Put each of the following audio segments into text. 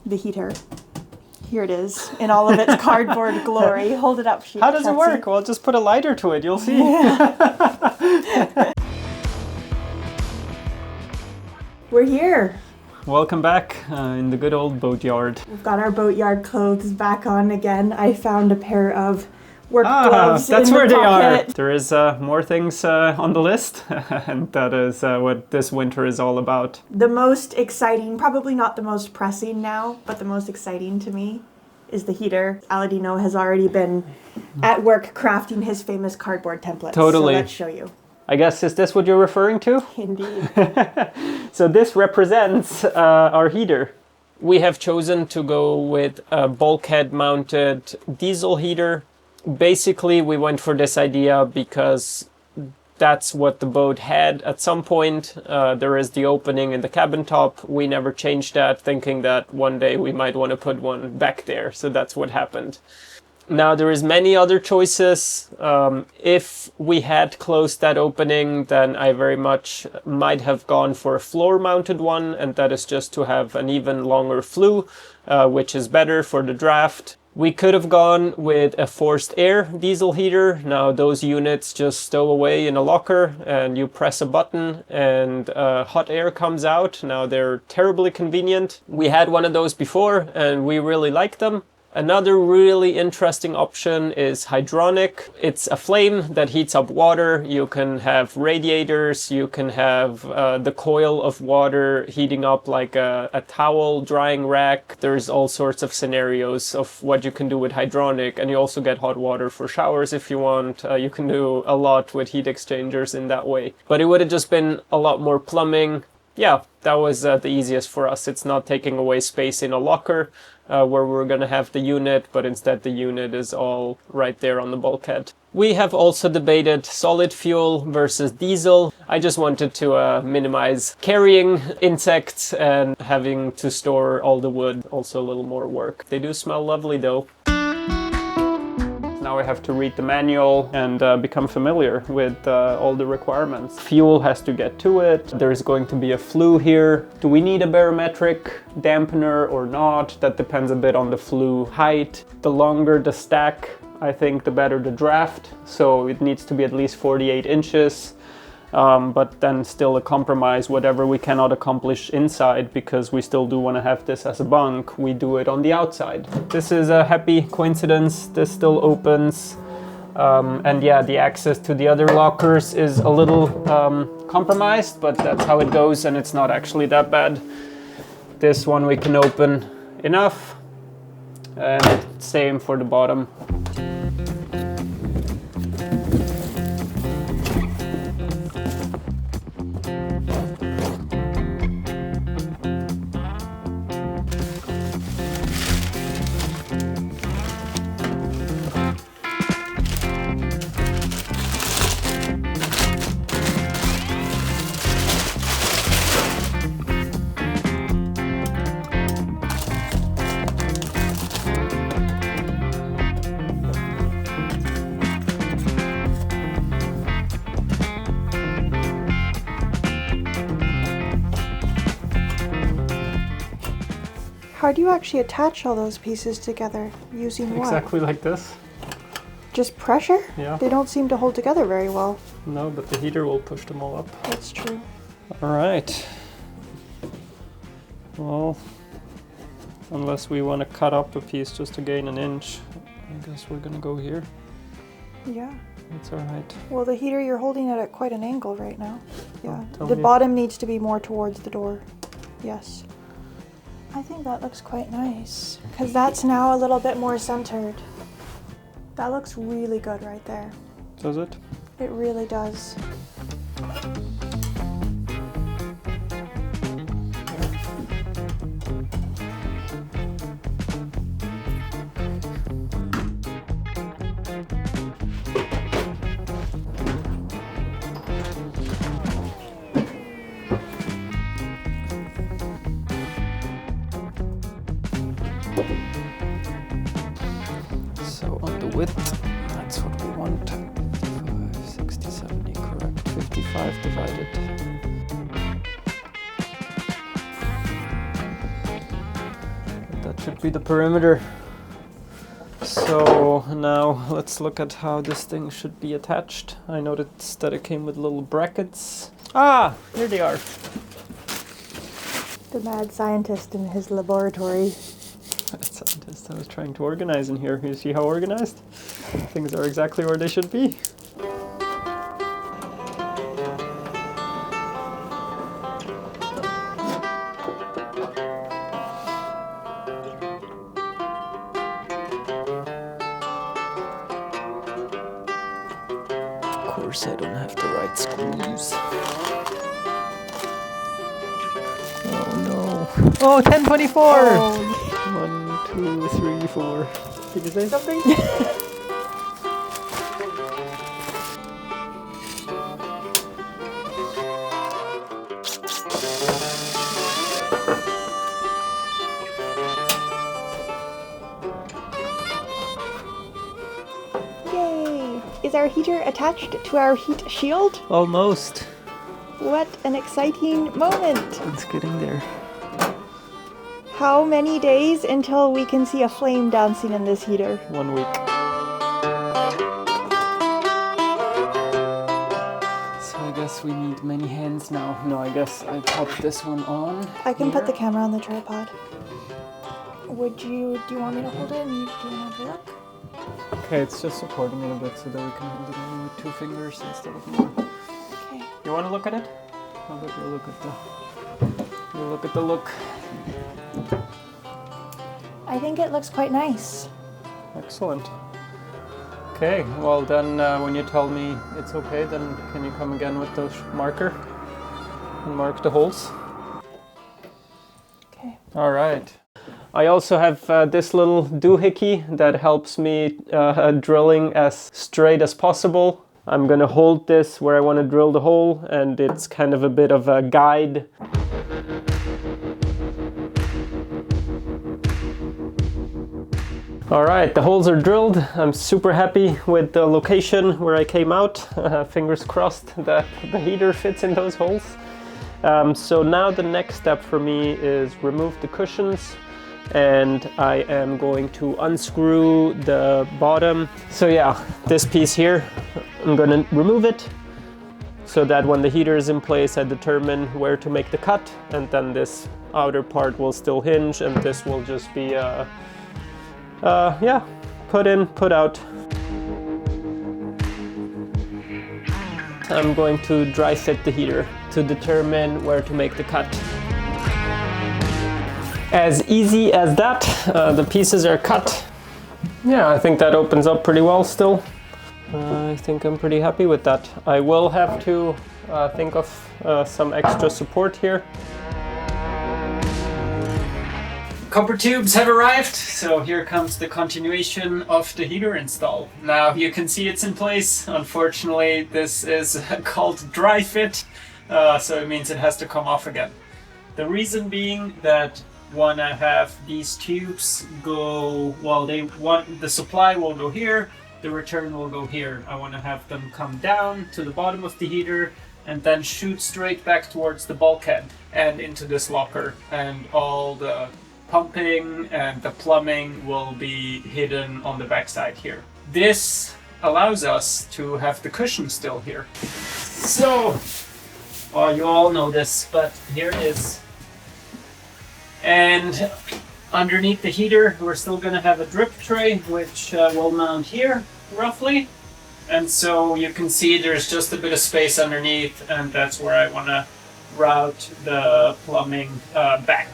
the heater. Here it is, in all of its cardboard glory. Hold it up, How does it work? Well, just put a lighter to it, you'll see. We're here. Welcome back in the good old boatyard. We've got our boatyard clothes back on again. I found a pair of work gloves that's in the where they pocket. are. There is more things on the list, and that is what this winter is all about. The most exciting, probably not the most pressing now, but the most exciting to me is the heater. Aladino has already been at work crafting his famous cardboard templates. Totally. So let's show you. I guess, is this what you're referring to? Indeed. So this represents our heater. We have chosen to go with a bulkhead mounted diesel heater. Basically, we went for this idea because that's what the boat had at some point. There is the opening in the cabin top. We never changed that, thinking that one day we might want to put one back there. So that's what happened. Now there is many other choices. If we had closed that opening, then I very much might have gone for a floor mounted one, and that is just to have an even longer flue, which is better for the draft. We could have gone with a forced air diesel heater. Now those units just stow away in a locker and you press a button and hot air comes out. Now they're terribly convenient. We had one of those before and we really liked them. Another really interesting option is hydronic. It's a flame that heats up water. You can have radiators, you can have the coil of water heating up like a towel drying rack. There's all sorts of scenarios of what you can do with hydronic, and you also get hot water for showers if you want. You can do a lot with heat exchangers in that way. But it would have just been a lot more plumbing. Yeah, that was the easiest for us. It's not taking away space in a locker where we're going to have the unit, but instead the unit is all right there on the bulkhead. We have also debated solid fuel versus diesel. I just wanted to minimize carrying insects and having to store all the wood. Also a little more work. They do smell lovely though. Now I have to read the manual and become familiar with all the requirements. Fuel has to get to it. There's going to be a flue here. Do we need a barometric dampener or not? That depends a bit on the flue height. The longer the stack, I think the better the draft. So it needs to be at least 48 inches. But then still a compromise, whatever we cannot accomplish inside, because we still do want to have this as a bunk, we do it on the outside. This is a happy coincidence, this still opens. And yeah, the access to the other lockers is a little compromised, but that's how it goes and it's not actually that bad. This one we can open enough, and same for the bottom. How do you actually attach all those pieces together? Using what? Exactly like this. Just pressure? Yeah. They don't seem to hold together very well. No, but the heater will push them all up. That's true. All right. Well, unless we want to cut up a piece just to gain an inch, I guess we're gonna go here. Yeah. That's all right. Well, the heater, you're holding it at quite an angle right now. Yeah. Tell The me. bottom needs to be more towards the door. Yes. I think that looks quite nice, because that's now a little bit more centered. That looks really good right there. Does it? It really does. So on the width, that's what we want. 55, 60, 70, correct. 55 divided. That should be the perimeter. So now let's look at how this thing should be attached. I noticed that it came with little brackets. Ah, here they are. The mad scientist in his laboratory. Mad scientist, I was trying to organize in here. You see how organized? Things are exactly where they should be. Of course, I don't have the right screws. Oh no. Oh, 1024! Oh. 1, 2, 3, 4. Did you say something? Yay! Is our heater attached to our heat shield? Almost. What an exciting moment! It's getting there. How many days until we can see a flame dancing in this heater? 1 week. So I guess we need many hands now. No, I guess I pop this one on. I can put the here. camera on the tripod. Do you want me to hold it and you do have a look? Okay, it's just supporting it a bit so that we can hold it only with 2 fingers instead of more. Okay. You want to look at it? How about you look at the look? I think it looks quite nice. Excellent. Okay, well then when you tell me it's okay, then can you come again with the marker and mark the holes? Okay. All right. I also have this little doohickey that helps me drilling as straight as possible. I'm gonna hold this where I want to drill the hole, and it's kind of a bit of a guide. All right, the holes are drilled. I'm super happy with the location where I came out. Fingers crossed that the heater fits in those holes. So now the next step for me is remove the cushions, and I am going to unscrew the bottom. So yeah, this piece here, I'm gonna remove it so that when the heater is in place, I determine where to make the cut, and then this outer part will still hinge, and this will just be yeah, put in, put out. I'm going to dry fit the heater to determine where to make the cut. As easy as that, the pieces are cut. Yeah, I think that opens up pretty well still. I think I'm pretty happy with that. I will have to think of some extra support here. Copper tubes have arrived, so here comes the continuation of the heater install. Now you can see it's in place. Unfortunately, this is called dry fit, so it means it has to come off again. The reason being that when I have these tubes go, well, the supply will go here, the return will go here. I want to have them come down to the bottom of the heater and then shoot straight back towards the bulkhead and into this locker, and all the pumping and the plumbing will be hidden on the backside here. This allows us to have the cushion still here. So, well, you all know this, but here it is. And underneath the heater, we're still gonna have a drip tray, which will mount here, roughly. And so you can see there's just a bit of space underneath, and that's where I wanna route the plumbing back.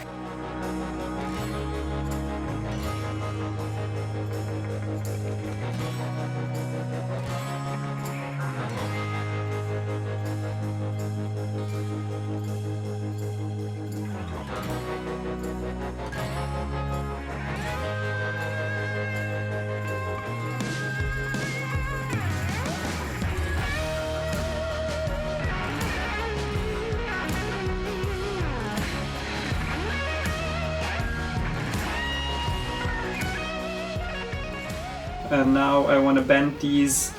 And now I want to bend these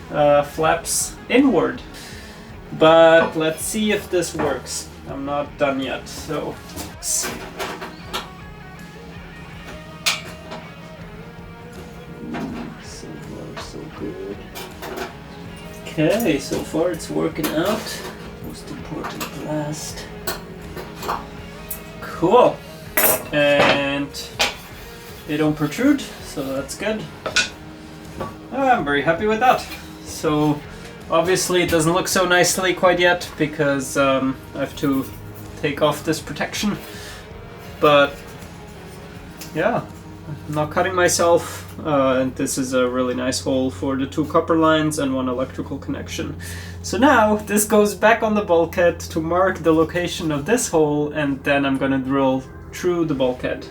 flaps inward. But let's see if this works. I'm not done yet, so let's see. far so good. Okay, so far it's working out. Most important last. Cool. And they don't protrude, so that's good. I'm very happy with that. So obviously it doesn't look so nicely quite yet because I have to take off this protection. But yeah, I'm not cutting myself, and this is a really nice hole for the 2 copper lines and 1 electrical connection. So now this goes back on the bulkhead to mark the location of this hole, and then I'm gonna drill through the bulkhead.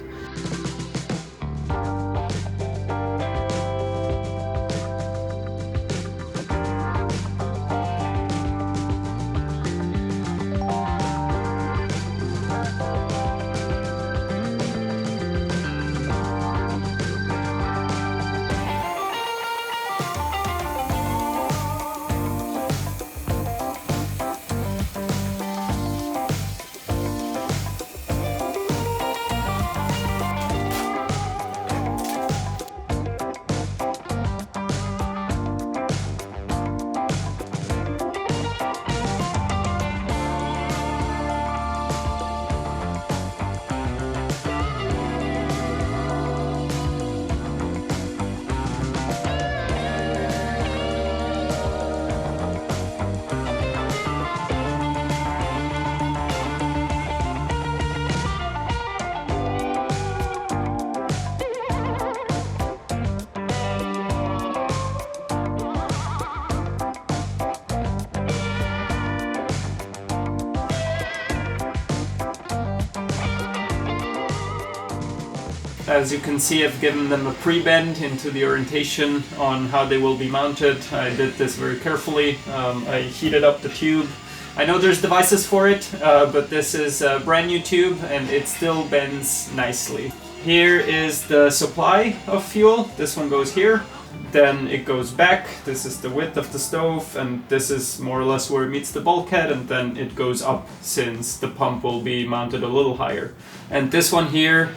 As you can see, I've given them a pre-bend into the orientation on how they will be mounted. I did this very carefully. I heated up the tube. I know there's devices for it, but this is a brand new tube and it still bends nicely. Here is the supply of fuel. This one goes here. Then it goes back. This is the width of the stove, and this is more or less where it meets the bulkhead, and then it goes up since the pump will be mounted a little higher. And this one here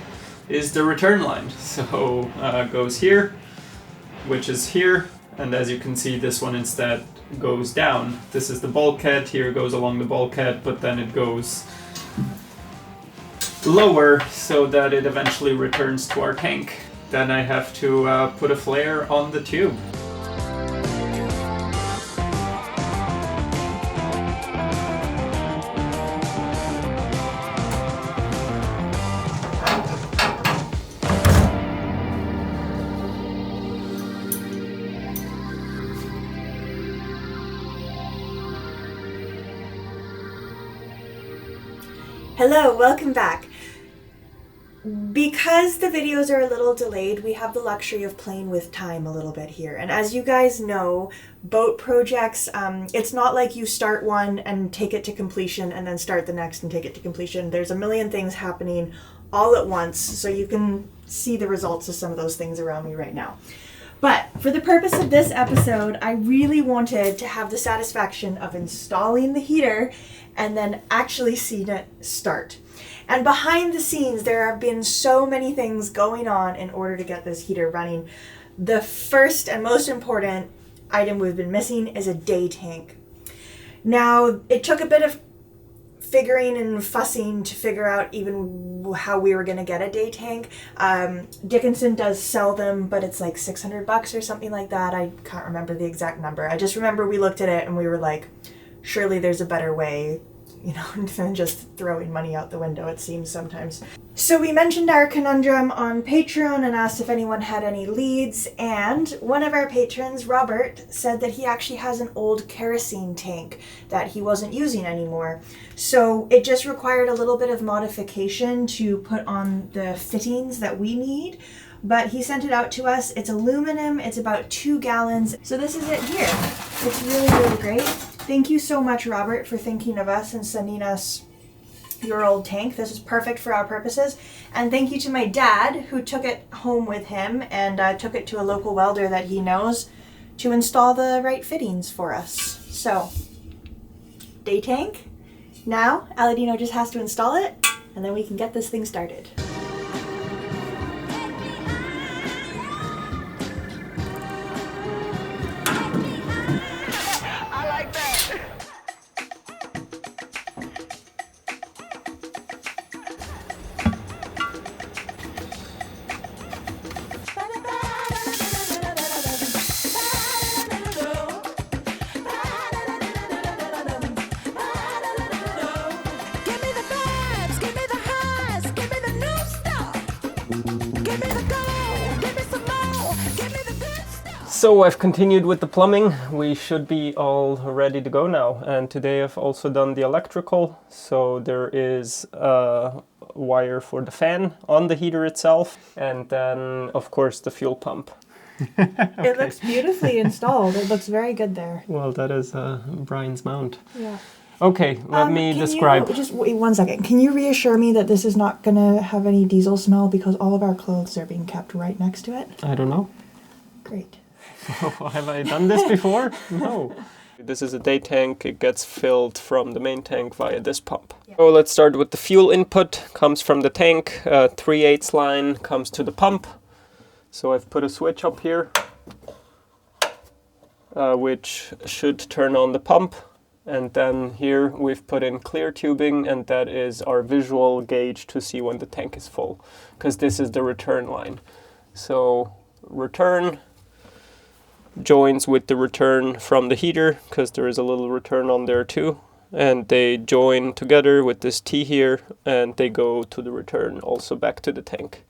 is the return line. So goes here, which is here, and as you can see, this one instead goes down. This is the bulkhead, here goes along the bulkhead, but then it goes lower so that it eventually returns to our tank. Then I have to put a flare on the tube. Hello, welcome back. Because the videos are a little delayed, we have the luxury of playing with time a little bit here. And as you guys know, boat projects, it's not like you start one and take it to completion and then start the next and take it to completion. There's a million things happening all at once, so you can see the results of some of those things around me right now. But for the purpose of this episode, I really wanted to have the satisfaction of installing the heater and then actually seeing it start. And behind the scenes, there have been so many things going on in order to get this heater running. The first and most important item we've been missing is a day tank. Now, it took a bit of figuring and fussing to figure out even how we were going to get a day tank. Dickinson does sell them, but it's like $600 or something like that. I can't remember the exact number. I just remember we looked at it and we were like, surely there's a better way, you know, than just throwing money out the window, it seems sometimes. So we mentioned our conundrum on Patreon and asked if anyone had any leads, and one of our patrons, Robert, said that he actually has an old kerosene tank that he wasn't using anymore. So it just required a little bit of modification to put on the fittings that we need, but he sent it out to us. It's aluminum, it's about 2 gallons. So this is it here. It's really, really great. Thank you so much, Robert, for thinking of us and sending us your old tank. This is perfect for our purposes. And thank you to my dad, who took it home with him and took it to a local welder that he knows to install the right fittings for us. So, day tank. Now, Aladino just has to install it, and then we can get this thing started. So I've continued with the plumbing. We should be all ready to go now. And today I've also done the electrical. So there is a wire for the fan on the heater itself. And then, of course, the fuel pump. Okay. It looks beautifully installed. It looks very good there. Well, that is Brian's mount. Yeah. Okay, let me describe. Just wait 1 second. Can you reassure me that this is not going to have any diesel smell because all of our clothes are being kept right next to it? I don't know. Great. Have I done this before? No. This is a day tank. It gets filled from the main tank via this pump. Yeah. So let's start with the fuel input. Comes from the tank. 3/8 line comes to the pump. So I've put a switch up here, which should turn on the pump. And then here we've put in clear tubing, and that is our visual gauge to see when the tank is full, because this is the return line. So return joins with the return from the heater, because there is a little return on there too. And they join together with this T here, and they go to the return also back to the tank.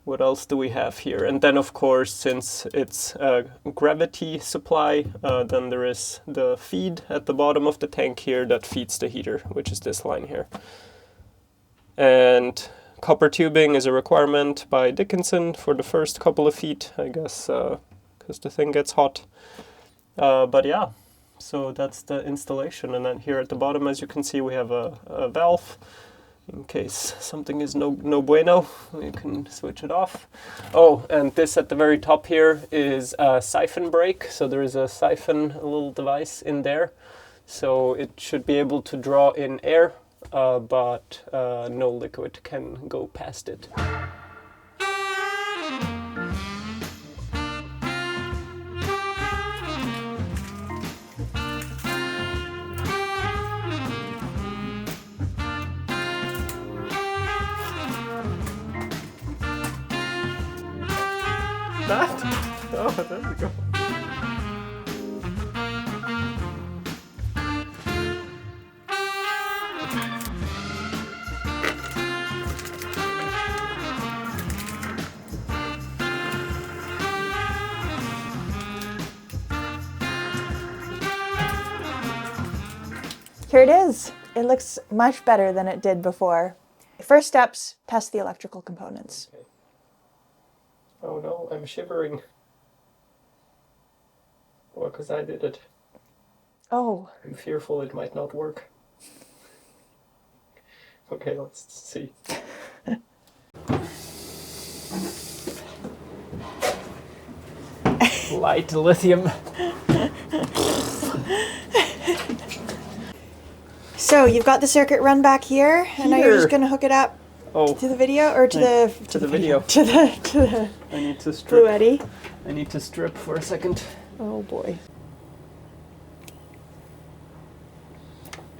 What else do we have here? And then, of course, since it's a gravity supply, then there is the feed at the bottom of the tank here that feeds the heater, which is this line here. And copper tubing is a requirement by Dickinson for the first couple of feet, I guess, because the thing gets hot. But yeah, so that's the installation. And then here at the bottom, as you can see, we have a valve. In case something is no bueno, you can switch it off. Oh, and this at the very top here is a siphon brake. So there is a siphon, a little device in there. So it should be able to draw in air, but no liquid can go past it. That? Oh, there we go. Here it is. It looks much better than it did before. First steps, test the electrical components. Okay. Oh no, I'm shivering. Well, because I did it. Oh. I'm fearful it might not work. Okay, let's see. Light lithium. So you've got the circuit run back here, and now you're just going to hook it up to the video, or to the video. To the I need to strip. Fluidity. I need to strip for a second. Oh boy.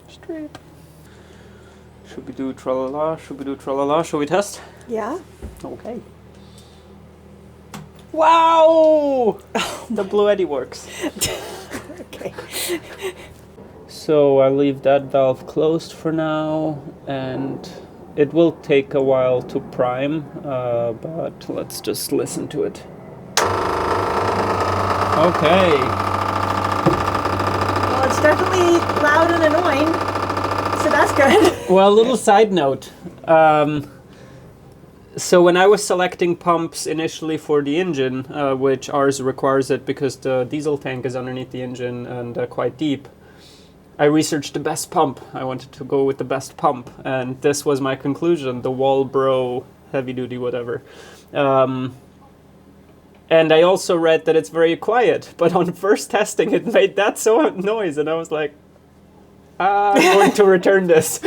Strip. Should we do tralala? Should we do tralala? Shall we test? Yeah. Okay. Wow! The Blue Eddy works. Okay. So I leave that valve closed for now, and it will take a while to prime, but let's just listen to it. Okay. Well, it's definitely loud and annoying, so that's good. Well, a little side note. So when I was selecting pumps initially for the engine, which ours requires it because the diesel tank is underneath the engine and quite deep, I researched the best pump. I wanted to go with the best pump, and this was my conclusion, the Walbro heavy duty whatever. And I also read that it's very quiet, but on first testing it made that so noise, and I was like, I'm going to return this.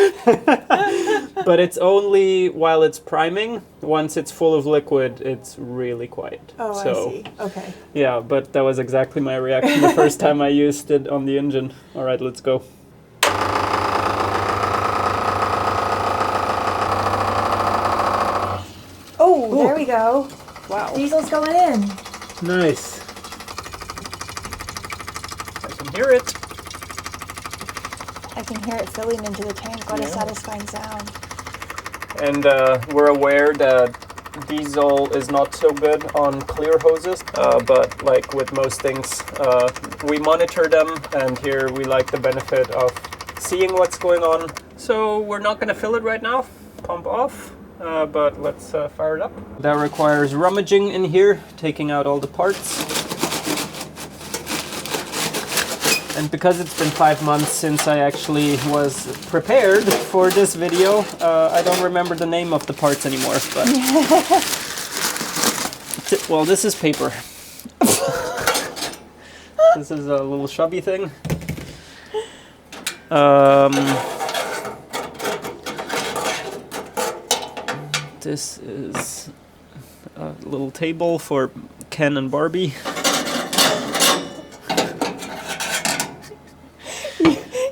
But it's only while it's priming. Once it's full of liquid, it's really quiet. Oh, so, I see. Okay. Yeah, but that was exactly my reaction the first time I used it on the engine. All right, let's go. Oh, there we go. Wow. Diesel's going in. Nice. I can hear it. I can hear it filling into the tank. What a satisfying sound. And we're aware that diesel is not so good on clear hoses, but like with most things, we monitor them, and here we like the benefit of seeing what's going on. So we're not going to fill it right now, pump off, but let's fire it up. That requires rummaging in here, taking out all the parts. And because it's been 5 months since I actually was prepared for this video, I don't remember the name of the parts anymore. But well, this is paper. This is a little chubby thing. This is a little table for Ken and Barbie.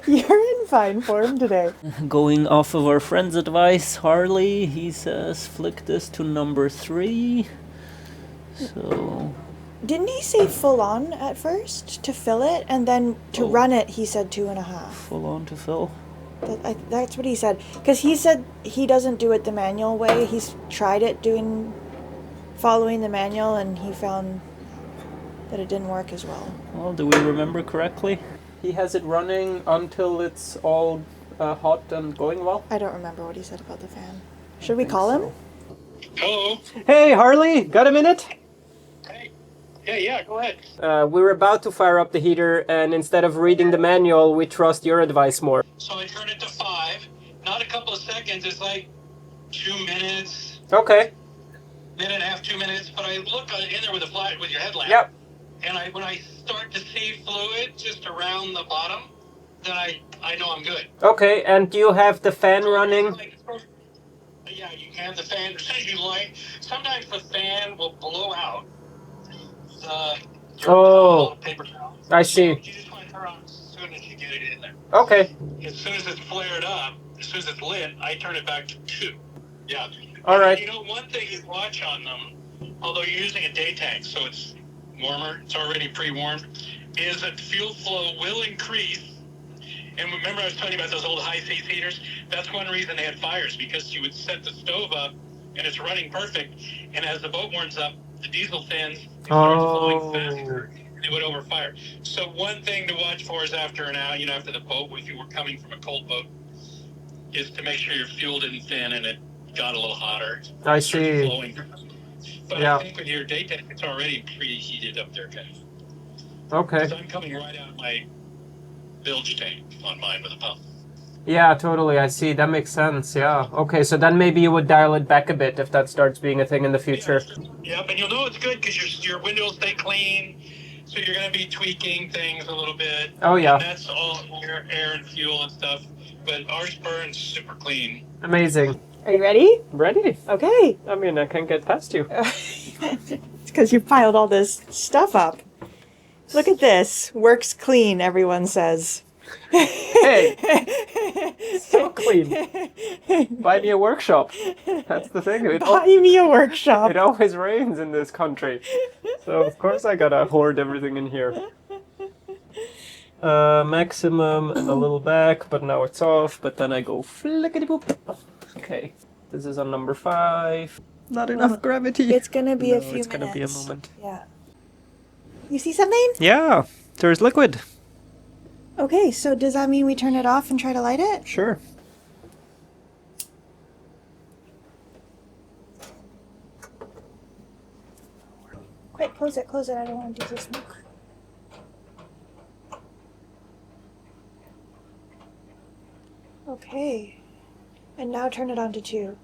You're in fine form today. Going off of our friend's advice, Harley, he says flick this to number 3. So... Didn't he say full on at first to fill it, and then to run it he said 2.5? Full on to fill? That's what he said. Because he said he doesn't do it the manual way. He's tried it following the manual, and he found that it didn't work as well. Well, do we remember correctly? He has it running until it's all hot and going well. I don't remember what he said about the fan. Should we call him? Hello. Hey, Harley, got a minute? Hey. Yeah, go ahead. We're about to fire up the heater, and instead of reading the manual, we trust your advice more. So I turn it to 5. Not a couple of seconds. It's like 2 minutes. Okay. Minute and a half, 2 minutes. But I look in there with your headlamp. Yep. And when I start to see fluid just around the bottom, then I know I'm good. Okay, and do you have the fan running? Yeah, you can have the fan. As soon as you light, sometimes the fan will blow out your paper towel. I see. So you just want to turn on as soon as you get it in there. Okay. As soon as it's flared up, as soon as it's lit, I turn it back to 2. Yeah. All right. You know, one thing you watch on them, although you're using a day tank, so it's warmer, it's already pre-warmed, is that fuel flow will increase. And remember I was telling you about those old high-seas heaters? That's one reason they had fires, because you would set the stove up and it's running perfect, and as the boat warms up, the diesel thins, it starts flowing faster, and it would overfire. So one thing to watch for is after the boat, if you were coming from a cold boat, is to make sure your fuel didn't thin and it got a little hotter. I see. Flowing. But Yeah. I think with your day tank, it's already preheated up there, kind of. Okay. So I'm coming right out of my bilge tank on mine with a pump. Yeah, totally. I see. That makes sense. Yeah. Okay, so then maybe you would dial it back a bit if that starts being a thing in the future. Yep, and you'll know it's good because your windows stay clean. So you're going to be tweaking things a little bit. Oh, yeah. And that's all air and fuel and stuff. But ours burns super clean. Amazing. Are you ready? Ready? Okay. I mean, I can't get past you. It's because you piled all this stuff up. Look at this. Works clean, everyone says. Hey! So clean. Buy me a workshop. That's the thing. Buy me a workshop. It always rains in this country. So, of course, I gotta hoard everything in here. Maximum and a little back, but now it's off. But then I go flickety-boop. Okay. This is on number 5. Not enough gravity. It's gonna be a few minutes. It's gonna be a moment. Yeah. You see something? Yeah, there's liquid. Okay, so does that mean we turn it off and try to light it? Sure. Quick, close it, I don't want to do the smoke. Okay. And now turn it on to 2.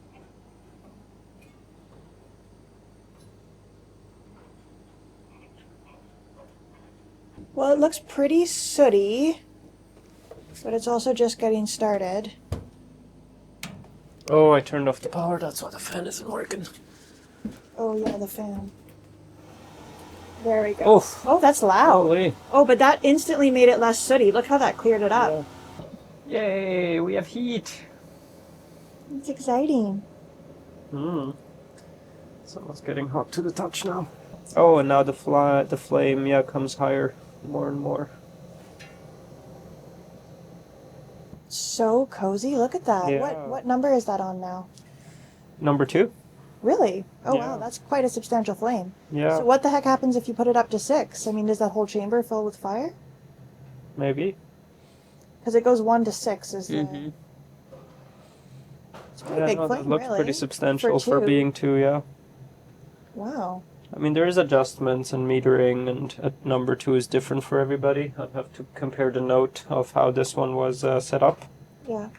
Well, it looks pretty sooty, but it's also just getting started. Oh, I turned off the power. That's why the fan isn't working. Oh yeah, the fan. There we go. Oh, Oh, that's loud. holy. Oh, but that instantly made it less sooty. Look how that cleared it up. Yeah. Yay, we have heat. It's exciting. It's almost getting hot to the touch now. Oh, and now the flame, comes higher more and more. So cozy. Look at that. Yeah. What number is that on now? Number 2. Really? Oh, Yeah. wow, that's quite a substantial flame. Yeah, So what the heck happens if you put it up to 6? I mean, does that whole chamber fill with fire? maybe. Because it goes 1 to 6 is the... Mm-hmm. It's a pretty Yeah, big no, flame, that looks really. pretty substantial For for two. being 2, yeah. Wow. I mean, there is adjustments and metering, and number 2 is different for everybody. I'd have to compare the note of how this one was set up. Yeah.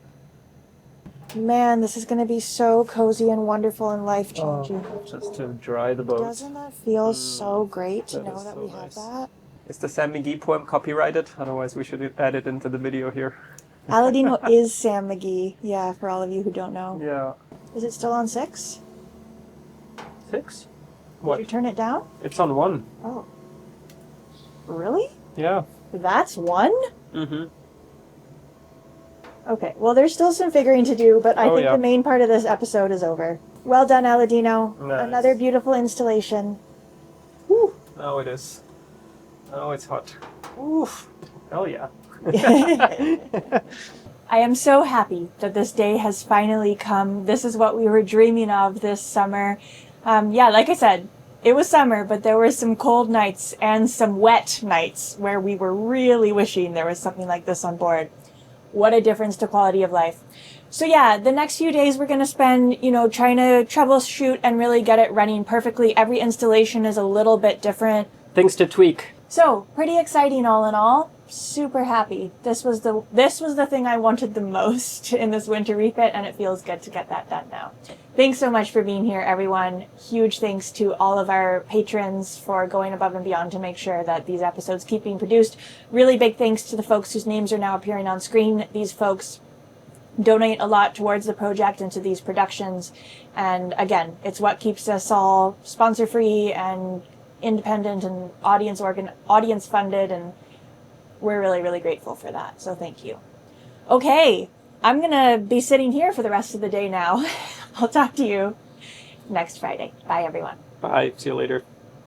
Man, this is going to be so cozy and wonderful and life-changing. Just to dry the boat. Doesn't that feel so great to that know is that so we have nice. that? Is the Sam McGee poem copyrighted? Otherwise, we should add it into the video here. Aladino is Sam McGee. Yeah, for all of you who don't know. Yeah. Is it still on 6? 6? Did What? you turn it down? It's on 1. Oh. Really? Yeah. That's 1? Mm-hmm. Okay, well, there's still some figuring to do, but I Oh, think yeah. the main part of this episode is over. Well done, Aladino. Nice. Another beautiful installation. Whew. Now it is. Now it's hot. Oof. Hell yeah. I am so happy that this day has finally come. This is what we were dreaming of this summer. Yeah, like I said, it was summer, but there were some cold nights and some wet nights where we were really wishing there was something like this on board. What a difference to quality of life. So yeah, the next few days we're going to spend, trying to troubleshoot and really get it running perfectly. Every installation is a little bit different. Things to tweak. So, pretty exciting all in all. Super happy. This was the thing I wanted the most in this winter refit, and it feels good to get that done now. Thanks so much for being here, everyone. Huge thanks to all of our patrons for going above and beyond to make sure that these episodes keep being produced. Really big thanks to the folks whose names are now appearing on screen. These folks donate a lot towards the project and to these productions. And again, it's what keeps us all sponsor-free and independent and audience funded, and we're really, really grateful for that. So thank you. Okay, I'm gonna be sitting here for the rest of the day now. I'll talk to you next Friday. Bye, everyone. Bye. See you later.